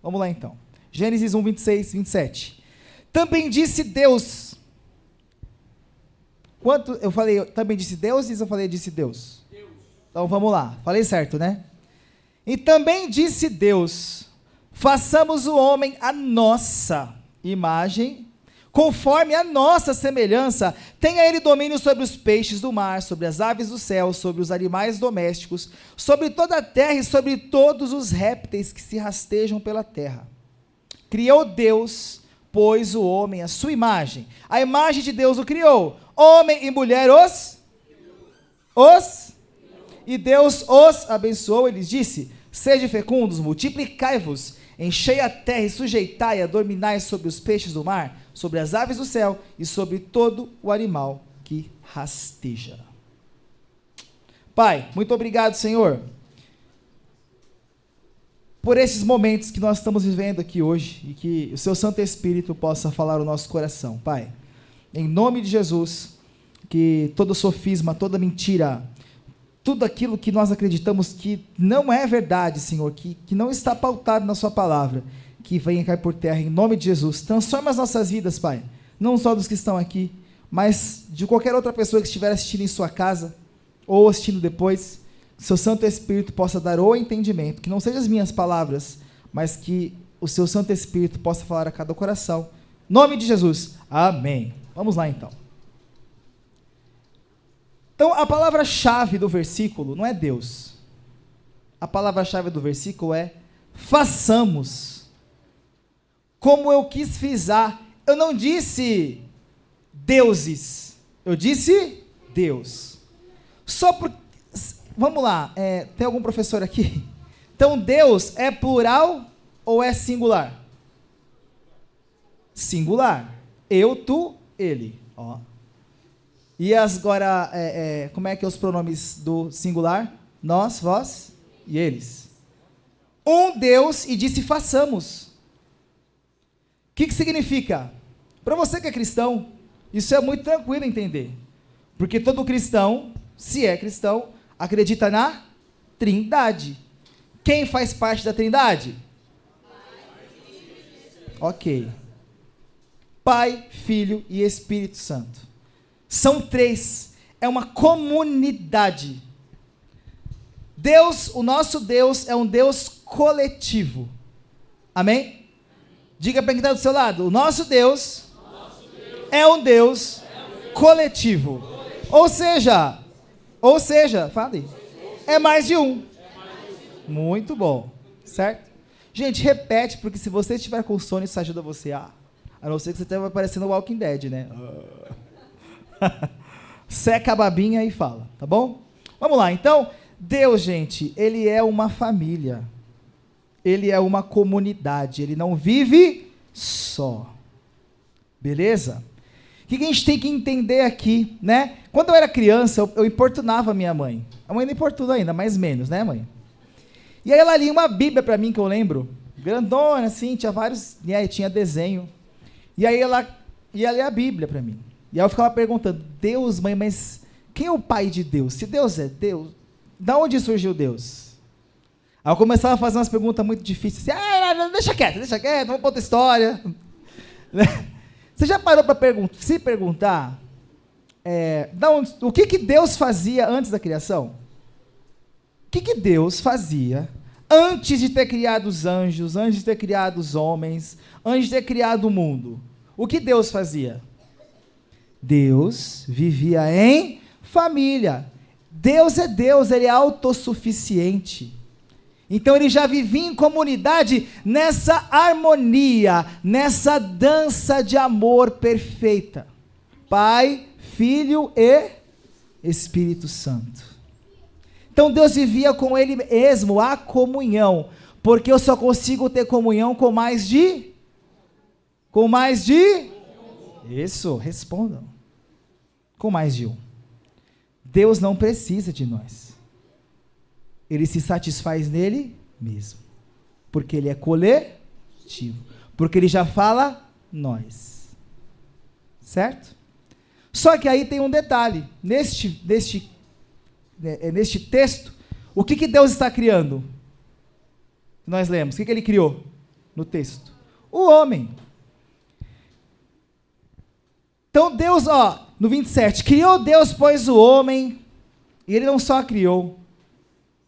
Vamos lá então. Gênesis 1, 26, 27. Também disse Deus. Quanto eu falei, também disse Deus, ou eu falei disse Deus? Deus. Então vamos lá, falei certo, né? E também disse Deus, façamos o homem à nossa imagem, conforme a nossa semelhança, tenha ele domínio sobre os peixes do mar, sobre as aves do céu, sobre os animais domésticos, sobre toda a terra e sobre todos os répteis que se rastejam pela terra. Criou Deus, pois, o homem à sua imagem. A imagem de Deus o criou. Homem e mulher e Deus os abençoou e lhes disse, sede fecundos, multiplicai-vos, enchei a terra e sujeitai-a, dominai sobre os peixes do mar, sobre as aves do céu e sobre todo o animal que rasteja. Pai, muito obrigado, Senhor, por esses momentos que nós estamos vivendo aqui hoje e que o Seu Santo Espírito possa falar o nosso coração. Pai, em nome de Jesus, que todo sofisma, toda mentira, tudo aquilo que nós acreditamos que não é verdade, Senhor, que não está pautado na Sua palavra, que venha cair por terra em nome de Jesus. Transforma as nossas vidas, Pai, não só dos que estão aqui, mas de qualquer outra pessoa que estiver assistindo em sua casa ou assistindo depois. Seu Santo Espírito possa dar o entendimento, que não sejam as minhas palavras, mas que o Seu Santo Espírito possa falar a cada coração. Em nome de Jesus, amém. Vamos lá então. Então a palavra-chave do versículo não é Deus. A palavra-chave do versículo é façamos. Como eu quis frisar, eu não disse deuses, eu disse Deus. Só por... Vamos lá, tem algum professor aqui? Então Deus é plural ou é singular? Singular. Eu, tu, ele. Ó. E agora, como é que é os pronomes do singular? Nós, vós e eles. Um Deus e disse façamos. O que significa? Para você que é cristão, isso é muito tranquilo entender. Porque todo cristão, se é cristão, acredita na Trindade. Quem faz parte da Trindade? Ok. Pai, Filho e Espírito Santo. São três. É uma comunidade. Deus, o nosso Deus, é um Deus coletivo. Amém? Diga para quem está do seu lado. O nosso Deus é um Deus coletivo. Ou seja, fale. É mais de um. Muito bom. Certo? Gente, repete, porque se você estiver com sono, isso ajuda você a não ser que você esteja parecendo o Walking Dead, né? Seca a babinha e fala, tá bom? Vamos lá, então, Deus, gente, Ele é uma família. Ele é uma comunidade. Ele não vive só. Beleza? O que a gente tem que entender aqui, né? Quando eu era criança, eu importunava minha mãe. A mãe não importuna ainda, mais menos, né, mãe? E aí ela lia uma Bíblia para mim, que eu lembro, grandona, assim, tinha vários, tinha desenho. E aí ela ia ler a Bíblia para mim. E aí eu ficava perguntando, Deus, mãe, mas quem é o pai de Deus? Se Deus é Deus, da onde surgiu Deus? Aí eu começava a fazer umas perguntas muito difíceis, assim, deixa quieto, vamos para outra história. Você já parou para se perguntar o que Deus fazia antes da criação? O que Deus fazia antes de ter criado os anjos, antes de ter criado os homens, antes de ter criado o mundo? O que Deus fazia? Deus vivia em família. Deus é Deus, Ele é autossuficiente. Então Ele já vivia em comunidade, nessa harmonia, nessa dança de amor perfeita. Pai, Filho e Espírito Santo. Então Deus vivia com Ele mesmo, a comunhão, porque eu só consigo ter comunhão com mais de? Isso, respondam. Com mais de um. Deus não precisa de nós. Ele se satisfaz nele mesmo. Porque Ele é coletivo. Porque Ele já fala nós. Certo? Só que aí tem um detalhe. Neste texto, o que Deus está criando? Nós lemos. O que Ele criou? no texto? O homem. Então Deus, no 27, criou Deus, pois, o homem, e ele não só criou,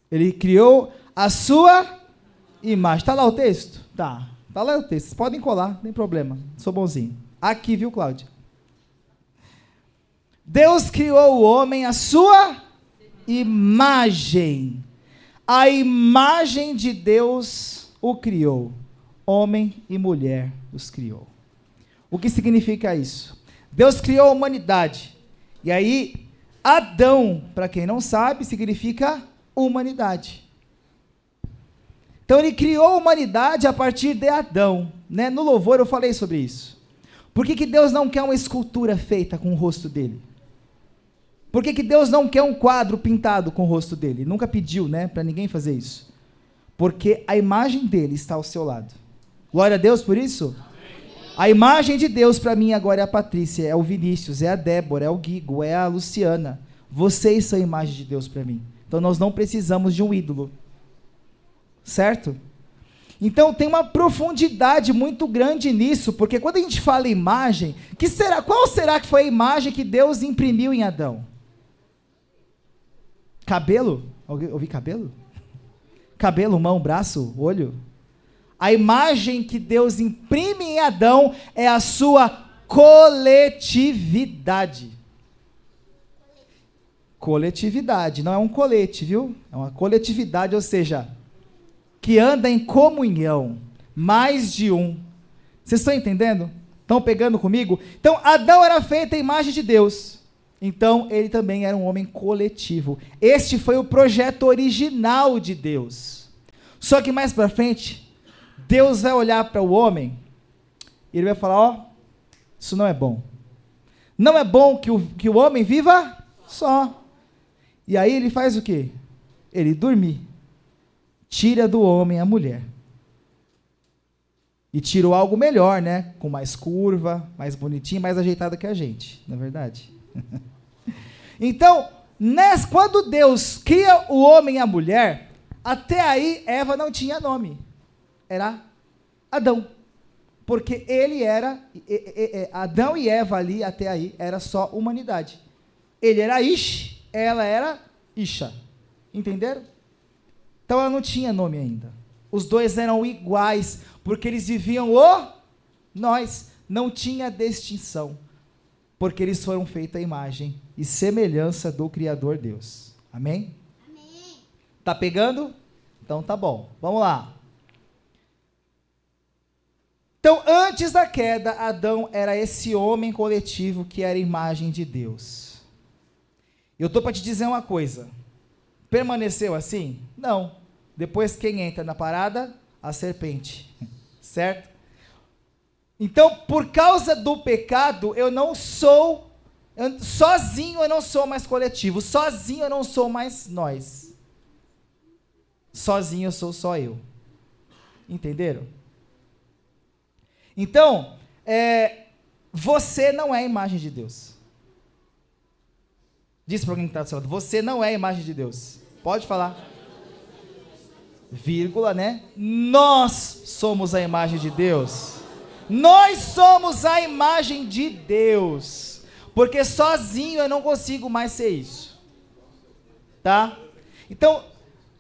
ele criou a sua imagem. Está lá o texto? Tá lá o texto, vocês podem colar, não tem problema, sou bonzinho. Aqui, viu, Cláudia? Deus criou o homem a sua imagem. A imagem de Deus o criou. Homem e mulher os criou. O que significa isso? Deus criou a humanidade. E aí, Adão, para quem não sabe, significa humanidade. Então ele criou a humanidade a partir de Adão. Né? No louvor eu falei sobre isso. Por que Deus não quer uma escultura feita com o rosto dele? Por que Deus não quer um quadro pintado com o rosto dele? Ele nunca pediu, né, para ninguém fazer isso. Porque a imagem dele está ao seu lado. Glória a Deus por isso. A imagem de Deus para mim agora é a Patrícia, é o Vinícius, é a Débora, é o Guigo, é a Luciana. Vocês são a imagem de Deus para mim. Então nós não precisamos de um ídolo. Certo? Então tem uma profundidade muito grande nisso, porque quando a gente fala imagem, qual será que foi a imagem que Deus imprimiu em Adão? Cabelo? Ouvi cabelo? Cabelo, mão, braço, olho? A imagem que Deus imprime em Adão é a sua coletividade. Coletividade, não é um colete, viu? É uma coletividade, ou seja, que anda em comunhão, mais de um. Vocês estão entendendo? Estão pegando comigo? Então, Adão era feito à imagem de Deus. Então, ele também era um homem coletivo. Este foi o projeto original de Deus. Só que mais para frente, Deus vai olhar para o homem e ele vai falar, isso não é bom. Não é bom que o homem viva só. E aí ele faz o quê? Ele dormir. Tira do homem a mulher. E tirou algo melhor, né? Com mais curva, mais bonitinho, mais ajeitada que a gente, não é verdade? Então, quando Deus cria o homem e a mulher, até aí Eva não tinha nome. Era Adão. Porque ele era, Adão e Eva ali, até aí, era só humanidade. Ele era Ish, ela era Isha. Entenderam? Então ela não tinha nome ainda. Os dois eram iguais, porque eles viviam nós. Não tinha distinção. Porque eles foram feitos à imagem e semelhança do Criador Deus. Amém? Amém. Tá pegando? Então tá bom. Vamos lá. Então, antes da queda, Adão era esse homem coletivo que era a imagem de Deus. Eu estou para te dizer uma coisa. Permaneceu assim? Não. Depois quem entra na parada? A serpente. Certo? Então, por causa do pecado, sozinho eu não sou mais coletivo. Sozinho eu não sou mais nós. Sozinho eu sou só eu. Entenderam? Então, você não é a imagem de Deus. Diz para alguém que está do seu lado, você não é a imagem de Deus. Pode falar. Vírgula, né? Nós somos a imagem de Deus. Nós somos a imagem de Deus. Porque sozinho eu não consigo mais ser isso. Tá? Então,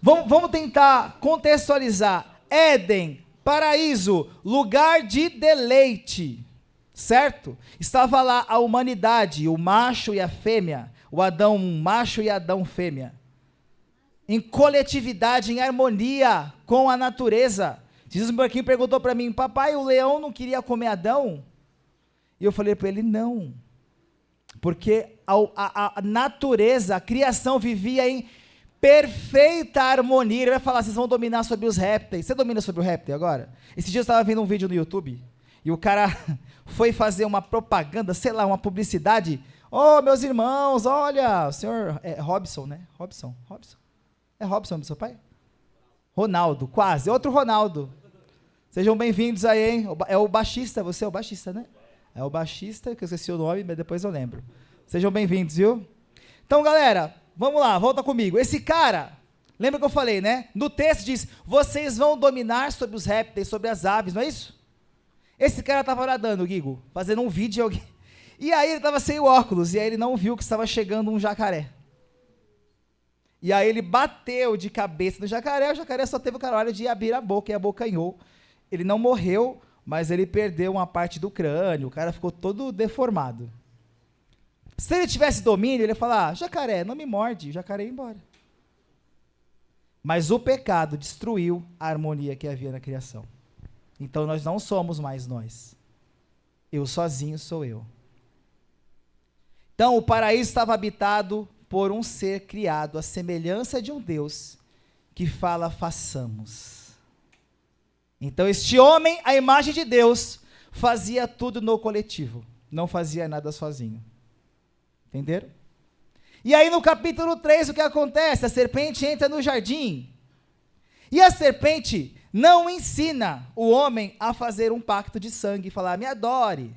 vamos tentar contextualizar. Éden, paraíso, lugar de deleite, certo? Estava lá a humanidade, o macho e a fêmea, o Adão macho e Adão fêmea, em coletividade, em harmonia com a natureza. Jesus Marquinhos perguntou para mim, papai, o leão não queria comer Adão? E eu falei para ele, não, porque a natureza, a criação vivia em perfeita harmonia. Ele vai falar, vocês vão dominar sobre os répteis. Você domina sobre o réptil agora? Esse dia eu estava vendo um vídeo no YouTube, e o cara foi fazer uma propaganda, sei lá, uma publicidade. Meus irmãos, olha, o senhor Robson, né? Robson. É Robson do seu pai? Ronaldo, quase, outro Ronaldo. Sejam bem-vindos aí, hein? É o baixista, você é o baixista, né? É o baixista, que eu esqueci o nome, mas depois eu lembro. Sejam bem-vindos, viu? Então, galera, vamos lá, volta comigo. Esse cara Lembra que eu falei, né? No texto diz, vocês vão dominar sobre os répteis, sobre as aves, não é isso? Esse cara estava nadando, Guigo, fazendo um vídeo. E aí ele estava sem óculos, e aí ele não viu que estava chegando um jacaré. E aí ele bateu de cabeça no jacaré, o jacaré só teve o caralho de abrir a boca e abocanhou. Ele não morreu, mas ele perdeu uma parte do crânio, o cara ficou todo deformado. Se ele tivesse domínio, ele ia falar, jacaré, não me morde, o jacaré ia embora. Mas o pecado destruiu a harmonia que havia na criação. Então nós não somos mais nós. Eu sozinho sou eu. Então o paraíso estava habitado por um ser criado à semelhança de um Deus que fala, façamos. Então este homem, a imagem de Deus, fazia tudo no coletivo, não fazia nada sozinho. Entenderam? E aí no capítulo 3 o que acontece? A serpente entra no jardim, e a serpente não ensina o homem a fazer um pacto de sangue, falar, me adore,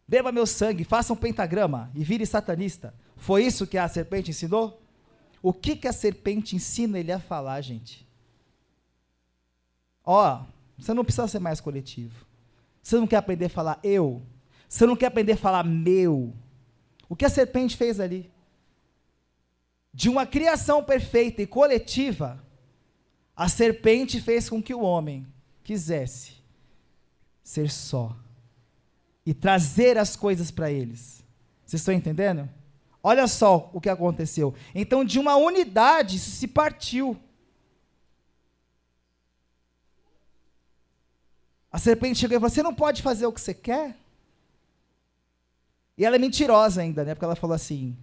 beba meu sangue, faça um pentagrama e vire satanista. Foi isso que a serpente ensinou? O que a serpente ensina ele a falar, gente? Você não precisa ser mais coletivo. Você não quer aprender a falar eu? Você não quer aprender a falar meu? O que a serpente fez ali? De uma criação perfeita e coletiva, a serpente fez com que o homem quisesse ser só e trazer as coisas para eles. Vocês estão entendendo? Olha só o que aconteceu. Então, de uma unidade, isso se partiu. A serpente chegou e falou, você não pode fazer o que você quer? E ela é mentirosa ainda, né? Porque ela falou assim,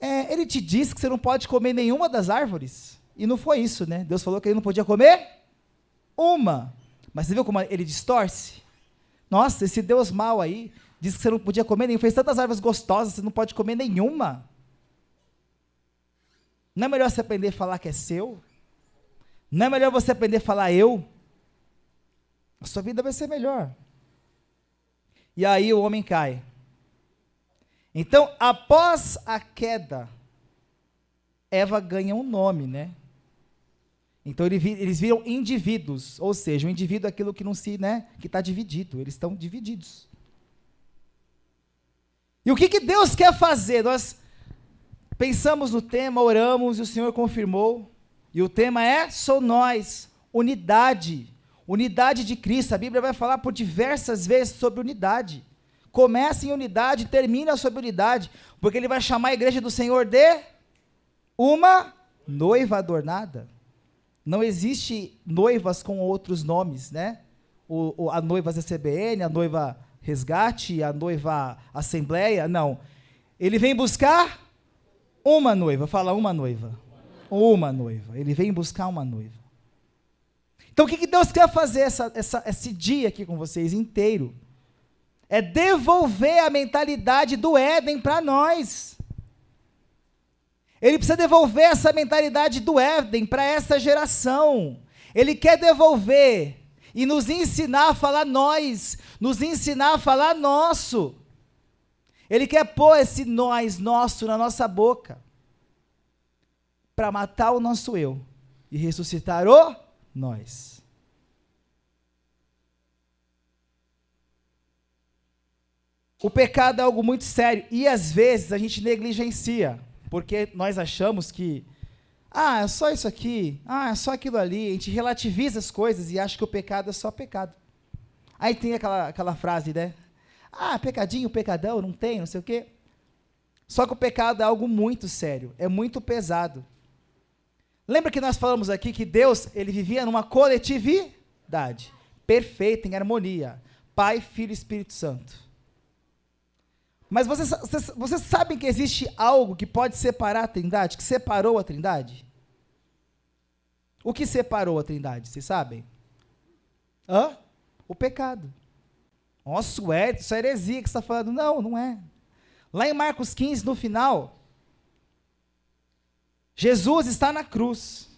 ele te disse que você não pode comer nenhuma das árvores? E não foi isso, né? Deus falou que ele não podia comer uma. Mas você viu como ele distorce? Nossa, esse Deus mau aí, disse que você não podia comer nenhuma, fez tantas árvores gostosas, você não pode comer nenhuma. Não é melhor você aprender a falar que é seu? Não é melhor você aprender a falar eu? A sua vida vai ser melhor. E aí o homem cai. Então, após a queda, Eva ganha um nome, né? Então eles viram indivíduos, ou seja, o indivíduo é aquilo que não se, né, que está dividido, eles estão divididos. E o que Deus quer fazer? Nós pensamos no tema, oramos e o Senhor confirmou, e o tema é, sou nós, unidade de Cristo. A Bíblia vai falar por diversas vezes sobre unidade. Começa em unidade, termina sobre unidade, porque ele vai chamar a igreja do Senhor de uma noiva adornada. Não existe noivas com outros nomes, né? A noiva CBN, a noiva Resgate, a noiva Assembleia, não. Ele vem buscar uma noiva, fala uma noiva. Uma noiva, ele vem buscar uma noiva. Então o que Deus quer fazer esse dia aqui com vocês inteiro? É devolver a mentalidade do Éden para nós. Ele precisa devolver essa mentalidade do Éden para essa geração. Ele quer devolver e nos ensinar a falar nós, nos ensinar a falar nosso. Ele quer pôr esse nós, nosso, na nossa boca, para matar o nosso eu e ressuscitar o nós. O pecado é algo muito sério e às vezes a gente negligencia, porque nós achamos que, é só isso aqui, é só aquilo ali, a gente relativiza as coisas e acha que o pecado é só pecado. Aí tem aquela frase, né? Pecadinho, pecadão, não tem, não sei o quê. Só que o pecado é algo muito sério, é muito pesado. Lembra que nós falamos aqui que Deus, ele vivia numa coletividade, perfeita, em harmonia, Pai, Filho e Espírito Santo. Mas vocês sabem que existe algo que pode separar a Trindade, que separou a Trindade? O que separou a Trindade, vocês sabem? O pecado. Nossa, isso é heresia que você está falando. Não, não é. Lá em Marcos 15, no final, Jesus está na cruz,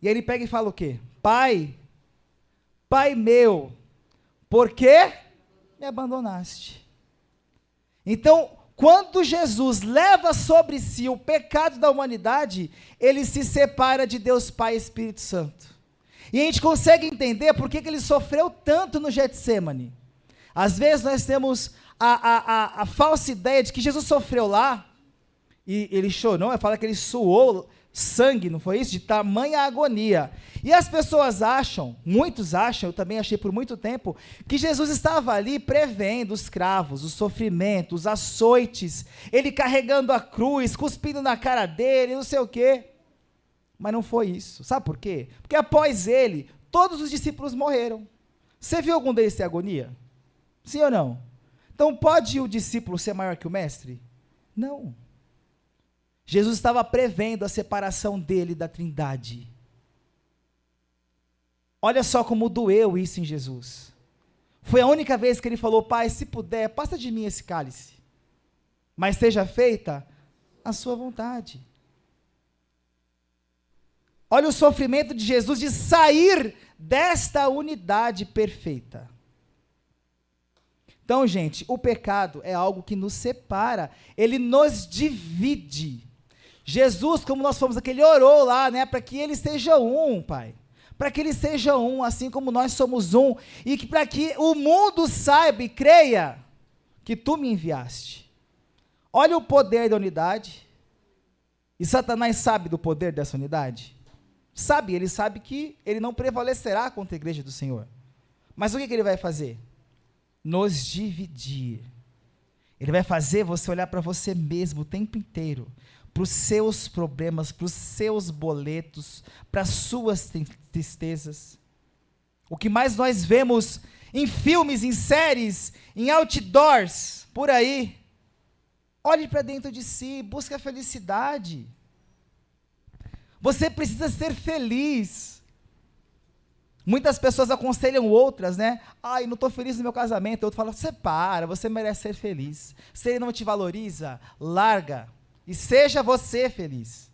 e ele pega e fala o quê? Pai meu, por que me abandonaste? Então, quando Jesus leva sobre si o pecado da humanidade, ele se separa de Deus Pai e Espírito Santo. E a gente consegue entender por que ele sofreu tanto no Getsêmani. Às vezes nós temos a falsa ideia de que Jesus sofreu lá, e ele chorou, fala que ele suou sangue, não foi isso? De tamanha agonia. E as pessoas acham, muitos acham, eu também achei por muito tempo, que Jesus estava ali prevendo os cravos, os sofrimentos, os açoites, ele carregando a cruz, cuspindo na cara dele, não sei o quê. Mas não foi isso. Sabe por quê? Porque após ele, todos os discípulos morreram. Você viu algum deles ter agonia? Sim ou não? Então pode o discípulo ser maior que o mestre? Não. Jesus estava prevendo a separação dele da Trindade. Olha só como doeu isso em Jesus. Foi a única vez que ele falou: Pai, se puder, passa de mim esse cálice, mas seja feita a sua vontade. Olha o sofrimento de Jesus de sair desta unidade perfeita. Então, gente, o pecado é algo que nos separa, ele nos divide. Jesus, como nós fomos aqui, ele orou lá, né, para que ele seja um, Pai. Para que ele seja um, assim como nós somos um, e que para que o mundo saiba e creia que tu me enviaste. Olha o poder da unidade. E Satanás sabe do poder dessa unidade? Sabe, ele sabe que ele não prevalecerá contra a igreja do Senhor. Mas o que ele vai fazer? Nos dividir. Ele vai fazer você olhar para você mesmo o tempo inteiro, para os seus problemas, para os seus boletos, para as suas tristezas. O que mais nós vemos em filmes, em séries, em outdoors, por aí. Olhe para dentro de si, busque a felicidade. Você precisa ser feliz. Muitas pessoas aconselham outras, né? Ai, não estou feliz no meu casamento. Outro fala: separa, você merece ser feliz. Se ele não te valoriza, larga. E seja você feliz.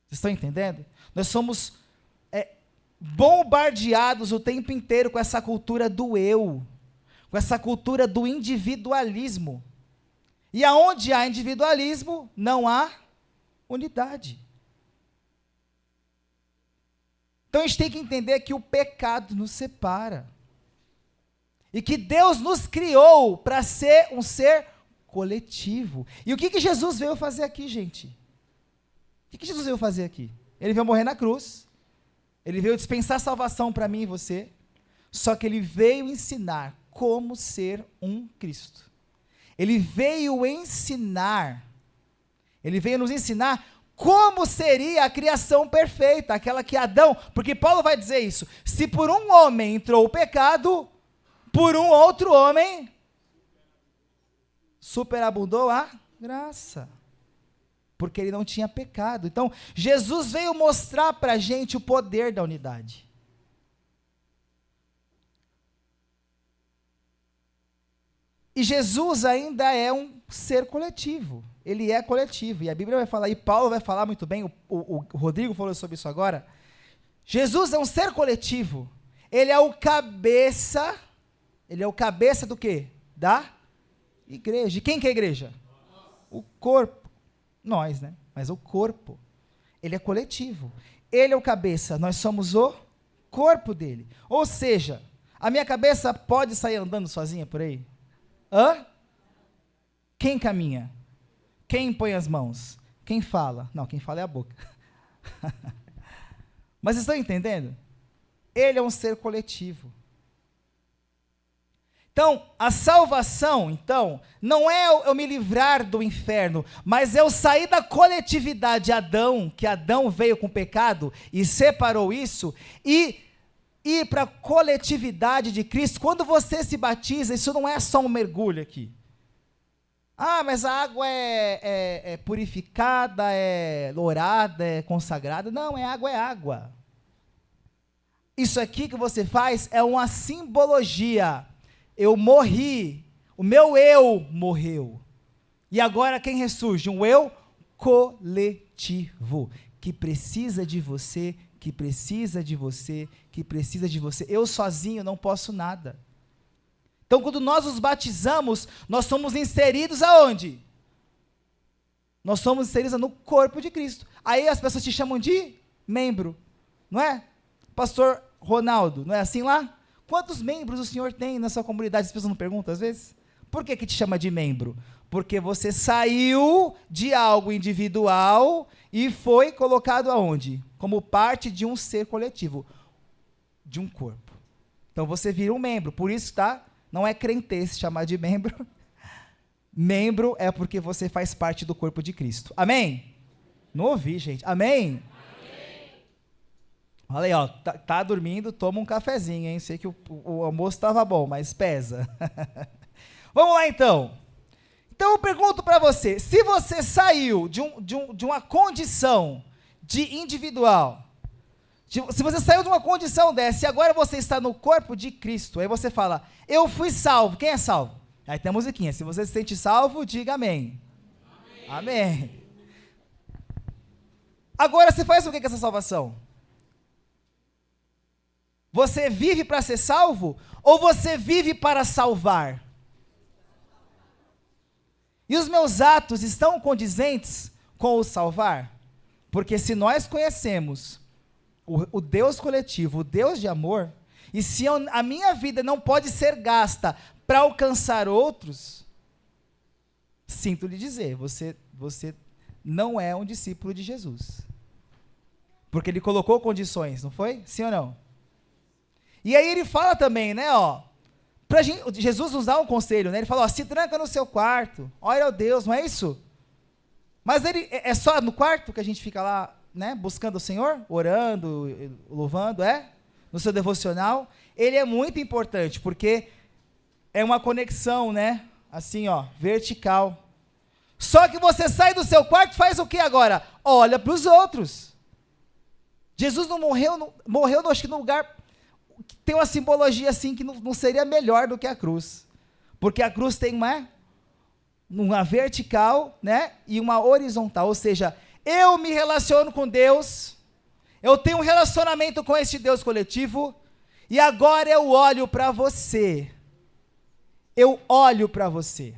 Vocês estão entendendo? Nós somos bombardeados o tempo inteiro com essa cultura do eu, com essa cultura do individualismo. E aonde há individualismo, não há unidade. Então a gente tem que entender que o pecado nos separa. E que Deus nos criou para ser um ser coletivo. E o que Jesus veio fazer aqui, gente? O que Jesus veio fazer aqui? Ele veio morrer na cruz. Ele veio dispensar salvação para mim e você. Só que ele veio ensinar como ser um Cristo. Ele veio ensinar. Ele veio nos ensinar como seria a criação perfeita, aquela que Adão, porque Paulo vai dizer isso: se por um homem entrou o pecado, por um outro homem superabundou a graça, porque ele não tinha pecado. Então, Jesus veio mostrar para a gente o poder da unidade. E Jesus ainda é um ser coletivo, ele é coletivo, e a Bíblia vai falar, e Paulo vai falar muito bem, o Rodrigo falou sobre isso agora. Jesus é um ser coletivo, ele é o cabeça do quê? Da igreja. E quem que é a igreja? O corpo, nós, né? Mas o corpo, ele é coletivo, ele é o cabeça, nós somos o corpo dele. Ou seja, a minha cabeça pode sair andando sozinha por aí? Hã? Quem caminha? Quem põe as mãos? Quem fala? Não, quem fala é a boca. Mas vocês estão entendendo? Ele é um ser coletivo. Então, a salvação, então, não é eu me livrar do inferno, mas eu sair da coletividade Adão, que Adão veio com o pecado e separou isso, e ir para a coletividade de Cristo. Quando você se batiza, isso não é só um mergulho aqui. Ah, mas a água é purificada, é lourada, é consagrada. Não, água é água. Isso aqui que você faz é uma simbologia. Eu morri, o meu eu morreu. E agora quem ressurge? Um eu coletivo, que precisa de você, que precisa de você, que precisa de você. Eu sozinho não posso nada. Então, quando nós nos batizamos, nós somos inseridos aonde? Nós somos inseridos no corpo de Cristo. Aí as pessoas te chamam de membro, não é? Pastor Ronaldo, não é assim lá? Quantos membros o senhor tem na sua comunidade? As pessoas não perguntam às vezes? Por que te chama de membro? Porque você saiu de algo individual e foi colocado aonde? Como parte de um ser coletivo, de um corpo. Então você vira um membro, por isso, tá? Não é crentez se chamar de membro. Membro é porque você faz parte do corpo de Cristo. Amém? Não ouvi, gente. Amém? Amém. Olha aí, ó, tá dormindo, toma um cafezinho, hein? Sei que o almoço estava bom, mas pesa. Vamos lá, então. Então eu pergunto para você, se você saiu de uma condição de individual, se você saiu de uma condição dessa e agora você está no corpo de Cristo, aí você fala, eu fui salvo. Quem é salvo? Aí tem a musiquinha, se você se sente salvo, diga amém. Amém. Amém. Agora você faz o que com essa salvação? Você vive para ser salvo ou você vive para salvar? E os meus atos estão condizentes com o salvar? Porque se nós conhecemos o Deus coletivo, o Deus de amor, e se a minha vida não pode ser gasta para alcançar outros, sinto lhe dizer, você não é um discípulo de Jesus. Porque ele colocou condições, não foi? Sim ou não? E aí ele fala também, né, ó, Jesus nos dá um conselho, né? Ele fala, ó, se tranca no seu quarto, ora ao Deus, não é isso? Mas ele é só no quarto que a gente fica lá, né, buscando o Senhor, orando, louvando, no seu devocional. Ele é muito importante, porque é uma conexão, né, assim, ó, vertical. Só que você sai do seu quarto, faz o que agora? Olha para os outros. Jesus não morreu, acho que no lugar que tem uma simbologia assim, que não seria melhor do que a cruz. Porque a cruz tem uma vertical, né, e uma horizontal, ou seja, eu me relaciono com Deus, eu tenho um relacionamento com este Deus coletivo, e agora eu olho para você. Eu olho para você.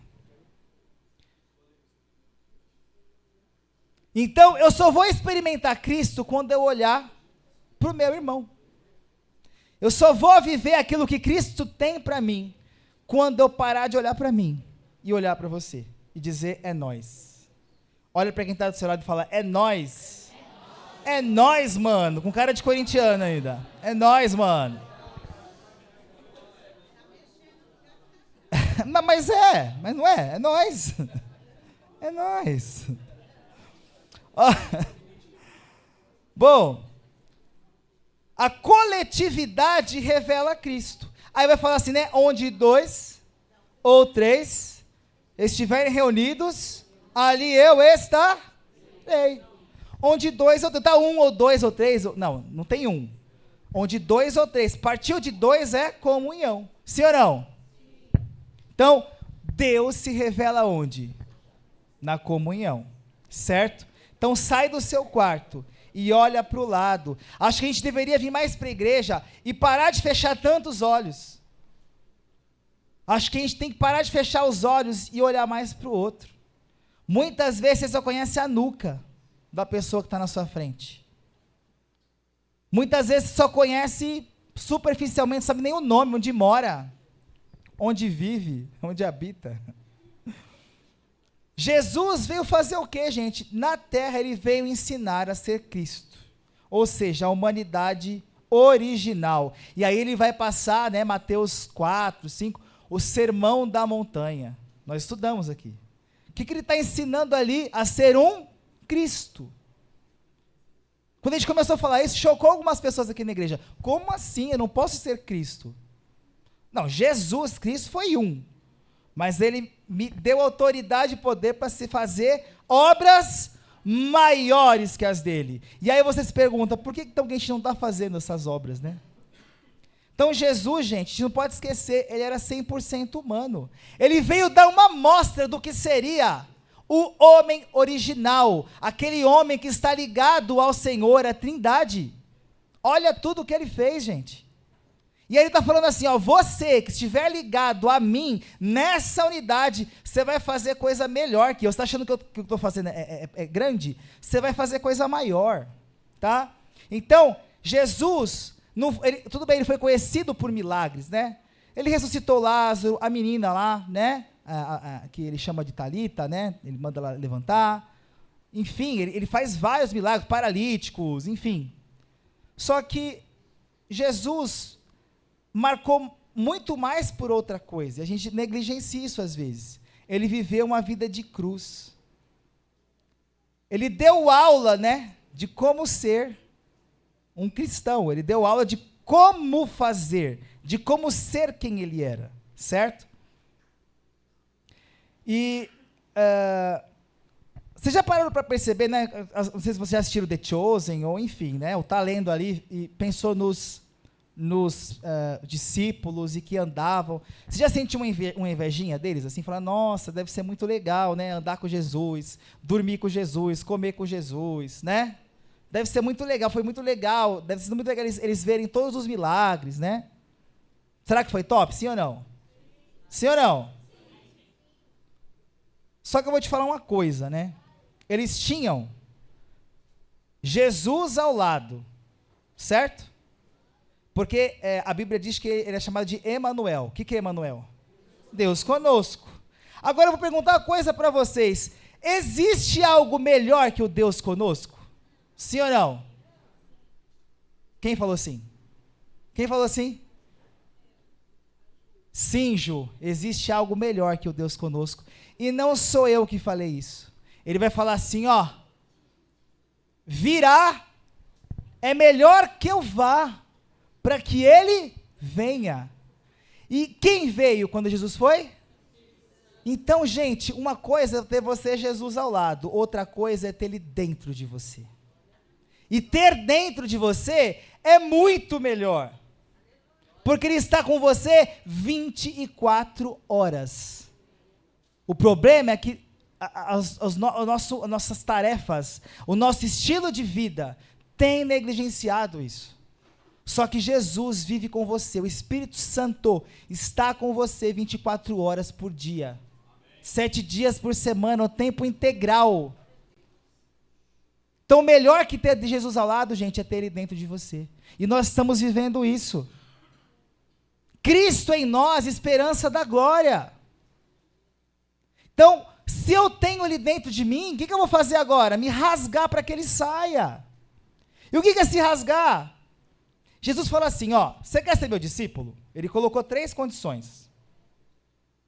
Então, eu só vou experimentar Cristo quando eu olhar para o meu irmão. Eu só vou viver aquilo que Cristo tem para mim quando eu parar de olhar para mim e olhar para você e dizer, é nós. Olha para quem está do seu lado e fala, é nós. É nós, mano. Com cara de corintiano ainda. É nós, mano. mas não é. É nós. É nós. Bom, a coletividade revela Cristo. Aí vai falar assim, né? Onde 2 ou 3 estiverem reunidos, ali eu estarei. Onde 2 ou 3, tá 1 ou 2 ou 3, não tem 1. Onde 2 ou 3, partiu de 2 é comunhão. Sim ou não? Então, Deus se revela onde? Na comunhão, certo? Então sai do seu quarto e olha para o lado. Acho que a gente deveria vir mais para a igreja e parar de fechar tantos olhos. Acho que a gente tem que parar de fechar os olhos e olhar mais para o outro. Muitas vezes você só conhece a nuca da pessoa que está na sua frente. Muitas vezes você só conhece superficialmente, sabe nem o nome, onde mora, onde vive, onde habita. Jesus veio fazer o quê, gente? Na terra ele veio ensinar a ser Cristo, ou seja, a humanidade original. E aí ele vai passar, né, Mateus 4, 5, o sermão da montanha. Nós estudamos aqui. O que ele está ensinando ali? A ser um Cristo. Quando a gente começou a falar isso, chocou algumas pessoas aqui na igreja. Como assim? Eu não posso ser Cristo? Não, Jesus Cristo foi um. Mas ele me deu autoridade e poder para se fazer obras maiores que as dele. E aí você se pergunta, por que então a gente não está fazendo essas obras, né? Então Jesus, gente, a gente não pode esquecer, ele era 100% humano. Ele veio dar uma amostra do que seria o homem original, aquele homem que está ligado ao Senhor, à Trindade. Olha tudo o que ele fez, gente. E aí ele está falando assim, ó, você que estiver ligado a mim, nessa unidade, você vai fazer coisa melhor que eu. Você está achando que o que eu estou fazendo é grande? Você vai fazer coisa maior, tá? Então, Jesus, tudo bem, ele foi conhecido por milagres, né? Ele ressuscitou Lázaro, a menina lá, né? Que ele chama de Talita, né? Ele manda ela levantar. Enfim, ele faz vários milagres, paralíticos, enfim. Só que Jesus marcou muito mais por outra coisa. A gente negligencia isso às vezes. Ele viveu uma vida de cruz. Ele deu aula, né, de como ser um cristão. Ele deu aula de como fazer, de como ser quem ele era, certo? E vocês já pararam para perceber, né? Não sei se vocês já assistiram The Chosen, ou enfim, né? Ou está lendo ali e pensou nos discípulos e que andavam. Você já sentiu uma invejinha deles, assim, falando, nossa, deve ser muito legal, né? Andar com Jesus, dormir com Jesus, comer com Jesus, né? Deve ser muito legal, foi muito legal, deve ser muito legal eles verem todos os milagres, né? Será que foi top? Sim ou não? Sim ou não? Só que eu vou te falar uma coisa, né? Eles tinham Jesus ao lado, certo? Porque a Bíblia diz que ele é chamado de Emanuel. O que é Emanuel? Deus conosco. Agora eu vou perguntar uma coisa para vocês. Existe algo melhor que o Deus conosco? Sim ou não? Quem falou sim? Quem falou sim? Sim, Ju, existe algo melhor que o Deus conosco. E não sou eu que falei isso. Ele vai falar assim, ó. Virá, é melhor que eu vá, para que ele venha. E quem veio quando Jesus foi? Então, gente, uma coisa é ter você, Jesus, ao lado. Outra coisa é ter ele dentro de você. E ter dentro de você é muito melhor. Porque ele está com você 24 horas. O problema é que as nossas tarefas, o nosso estilo de vida tem negligenciado isso. Só que Jesus vive com você, o Espírito Santo está com você 24 horas por dia, 7 dias por semana, o tempo integral. Então, melhor que ter Jesus ao lado, gente, é ter ele dentro de você. E nós estamos vivendo isso. Cristo em nós, esperança da glória. Então, se eu tenho ele dentro de mim, o que eu vou fazer agora? Me rasgar para que ele saia. E o que é se rasgar? Jesus falou assim, ó, você quer ser meu discípulo? Ele colocou 3 condições.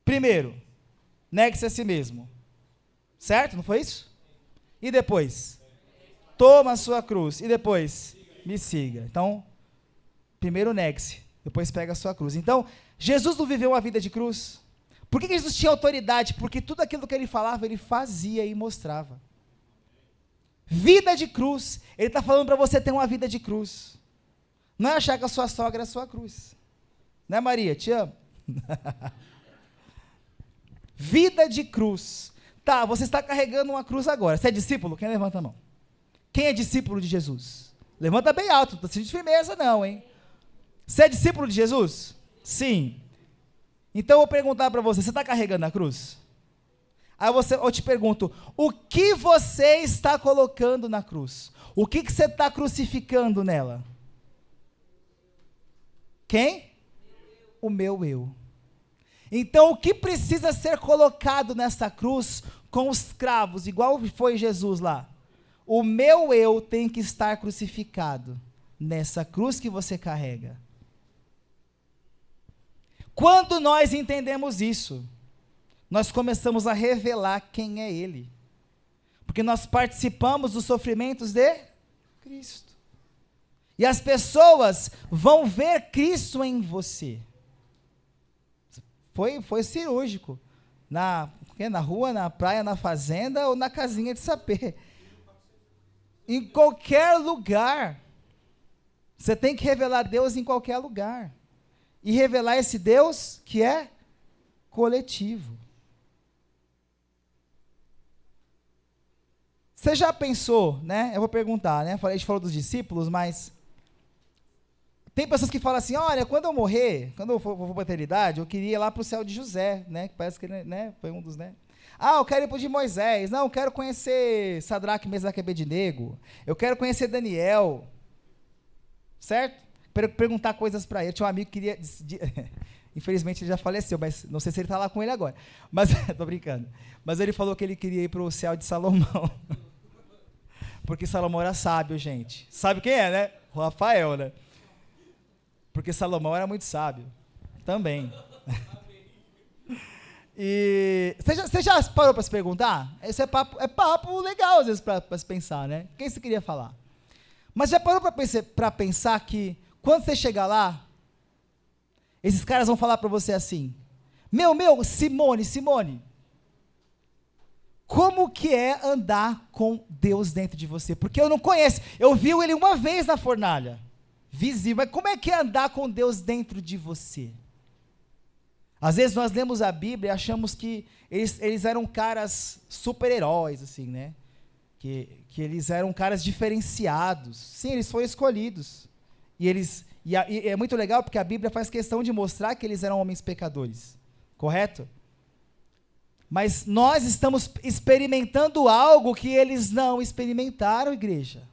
Primeiro, negue-se a si mesmo. Certo? Não foi isso? E depois? Toma a sua cruz. E depois? Me siga. Então, primeiro negue-se, depois pega a sua cruz. Então, Jesus não viveu uma vida de cruz. Por que Jesus tinha autoridade? Porque tudo aquilo que ele falava, ele fazia e mostrava. Vida de cruz. Ele está falando para você ter uma vida de cruz. Não é achar que a sua sogra é a sua cruz. Né, Maria? Te amo. Vida de cruz. Tá, você está carregando uma cruz agora. Você é discípulo? Quem levanta a mão? Quem é discípulo de Jesus? Levanta bem alto, não precisa de firmeza não, hein? Você é discípulo de Jesus? Sim. Então eu vou perguntar para você está carregando a cruz? Aí eu te pergunto, o que você está colocando na cruz? O que você está crucificando nela? Quem? O meu eu. Então o que precisa ser colocado nessa cruz com os cravos, igual foi Jesus lá? O meu eu tem que estar crucificado nessa cruz que você carrega. Quando nós entendemos isso, nós começamos a revelar quem é Ele. Porque nós participamos dos sofrimentos de Cristo. E as pessoas vão ver Cristo em você. Foi cirúrgico. Na rua, na praia, na fazenda ou na casinha de sapê. Em qualquer lugar. Você tem que revelar Deus em qualquer lugar. E revelar esse Deus que é coletivo. Você já pensou, né? Eu vou perguntar, né? A gente falou dos discípulos, mas Tem pessoas que falam assim, olha, quando eu morrer, quando eu for para a eternidade, eu queria ir lá para o céu de José, né? Que parece que ele, né, foi um dos, né? Ah, eu quero ir para o de Moisés. Não, eu quero conhecer Sadraque, Mesaque e Abednego. Eu quero conhecer Daniel. Certo? Perguntar coisas para ele. Tinha um amigo que queria... Infelizmente ele já faleceu, mas não sei se ele está lá com ele agora. Mas, tô brincando. Mas ele falou que ele queria ir para o céu de Salomão. Porque Salomão era sábio, gente. Sabe quem é, né? O Rafael, né? Porque Salomão era muito sábio. Também. E você já parou para se perguntar? Esse é papo legal, às vezes, para se pensar, né? Quem você queria falar? Mas já parou para pensar que, quando você chegar lá, esses caras vão falar para você assim, Simone, como que é andar com Deus dentro de você? Porque eu não conheço, eu vi ele uma vez na fornalha, visível, mas como é que é andar com Deus dentro de você? Às vezes nós lemos a Bíblia e achamos que eles eram caras super-heróis, assim, né? Que eles eram caras diferenciados. Sim, eles foram escolhidos. E é muito legal porque a Bíblia faz questão de mostrar que eles eram homens pecadores. Correto? Mas nós estamos experimentando algo que eles não experimentaram, igreja.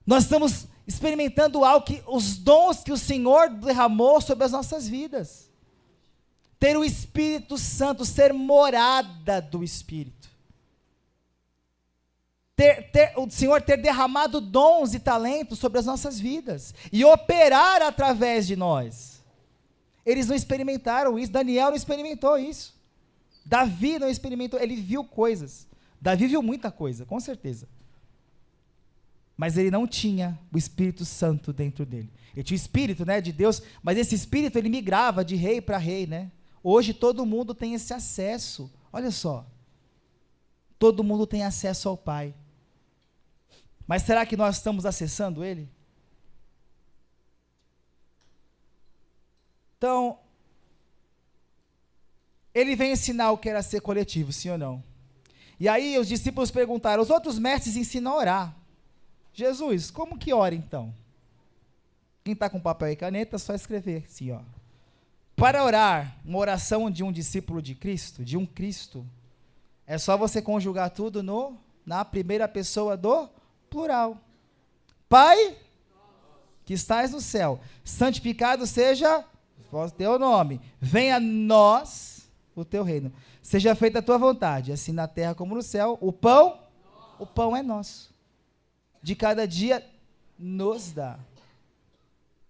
Nós estamos experimentando algo os dons que o Senhor derramou sobre as nossas vidas. Ter o Espírito Santo, ser morada do Espírito. O Senhor ter derramado dons e talentos sobre as nossas vidas. E operar através de nós. Eles não experimentaram isso. Daniel não experimentou isso. Davi não experimentou. Ele viu coisas. Davi viu muita coisa, com certeza. Mas ele não tinha o Espírito Santo dentro dele. Ele tinha o Espírito, né, de Deus, mas esse Espírito ele migrava de rei para rei, né? Hoje todo mundo tem esse acesso. Olha só. Todo mundo tem acesso ao Pai. Mas será que nós estamos acessando Ele? Então, Ele vem ensinar o que era ser coletivo, sim ou não? E aí os discípulos perguntaram, os outros mestres ensinam a orar. Jesus, como que ora então? Quem está com papel e caneta, é só escrever assim, ó. Para orar, uma oração de um discípulo de Cristo, de um Cristo, é só você conjugar tudo na primeira pessoa do plural. Pai, que estás no céu, santificado seja o teu nome, venha a nós o teu reino, seja feita a tua vontade, assim na terra como no céu. O pão é nosso, de cada dia nos dá.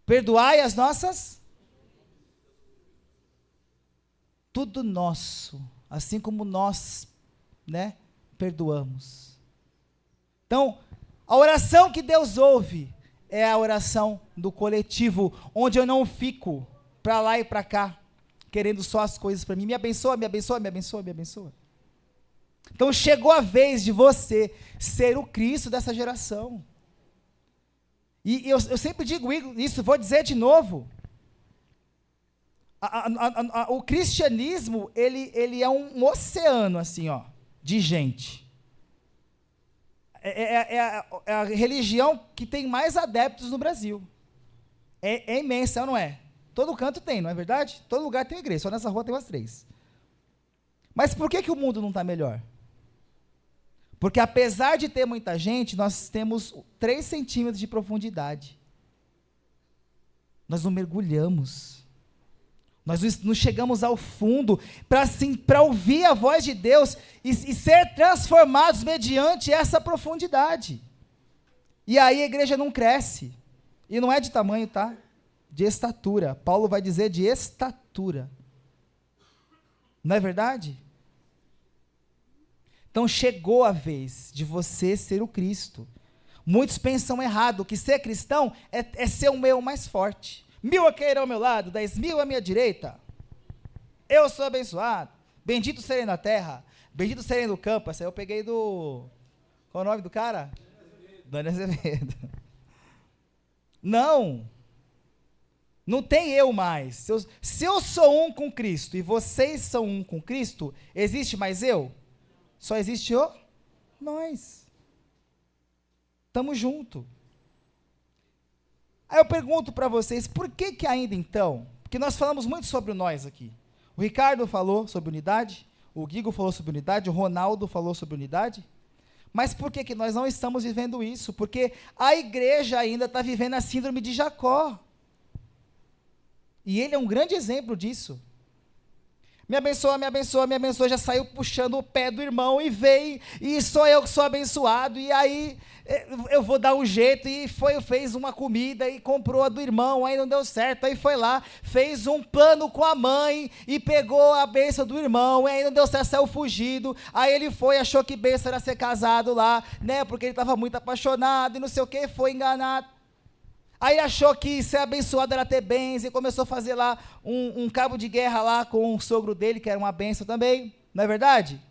Perdoai as nossas, tudo nosso, assim como nós, né, perdoamos. Então, a oração que Deus ouve é a oração do coletivo, onde eu não fico para lá e para cá, querendo só as coisas para mim. Me abençoa, me abençoa, me abençoa, me abençoa. Então chegou a vez de você ser o Cristo dessa geração. E eu sempre digo isso, vou dizer de novo. O cristianismo, ele é um oceano, assim, ó, de gente. É a religião que tem mais adeptos no Brasil. É imensa, não é? Todo canto tem, não é verdade? Todo lugar tem igreja, só nessa rua tem umas 3. Mas por que o mundo não está melhor? Porque apesar de ter muita gente, nós temos 3 centímetros de profundidade. Nós não mergulhamos. Nós não chegamos ao fundo para ouvir a voz de Deus e ser transformados mediante essa profundidade. E aí a igreja não cresce. E não é de tamanho, tá? De estatura. Paulo vai dizer de estatura. Não é verdade? Então chegou a vez de você ser o Cristo. Muitos pensam errado, que ser cristão é ser o meu mais forte. 1000 aquele ao meu lado, 10.000 à minha direita. Eu sou abençoado. Bendito serei na terra, bendito serei no campo. Essa eu peguei do... Qual é o nome do cara? Dani Azevedo. Não tem eu mais. Se eu sou um com Cristo e vocês são um com Cristo, existe mais eu? Só existe nós. Estamos juntos. Aí eu pergunto para vocês, por que que ainda então, porque nós falamos muito sobre o nós aqui, o Ricardo falou sobre unidade, o Guigo falou sobre unidade, o Ronaldo falou sobre unidade, mas por que que nós não estamos vivendo isso? Porque a igreja ainda está vivendo a síndrome de Jacó, e ele é um grande exemplo disso. Me abençoa, me abençoa, me abençoa, já saiu puxando o pé do irmão e veio, e sou eu que sou abençoado, e aí eu vou dar um jeito, e fez uma comida, e comprou a do irmão, aí não deu certo, aí foi lá, fez um plano com a mãe, e pegou a bênção do irmão, e aí não deu certo, saiu fugido, aí ele foi, achou que bênção era ser casado lá, né, porque ele estava muito apaixonado, e não sei o que, foi enganado. Aí achou que ser abençoado era ter bens, e começou a fazer lá um cabo de guerra lá com o sogro dele, que era uma bênção também, não é verdade?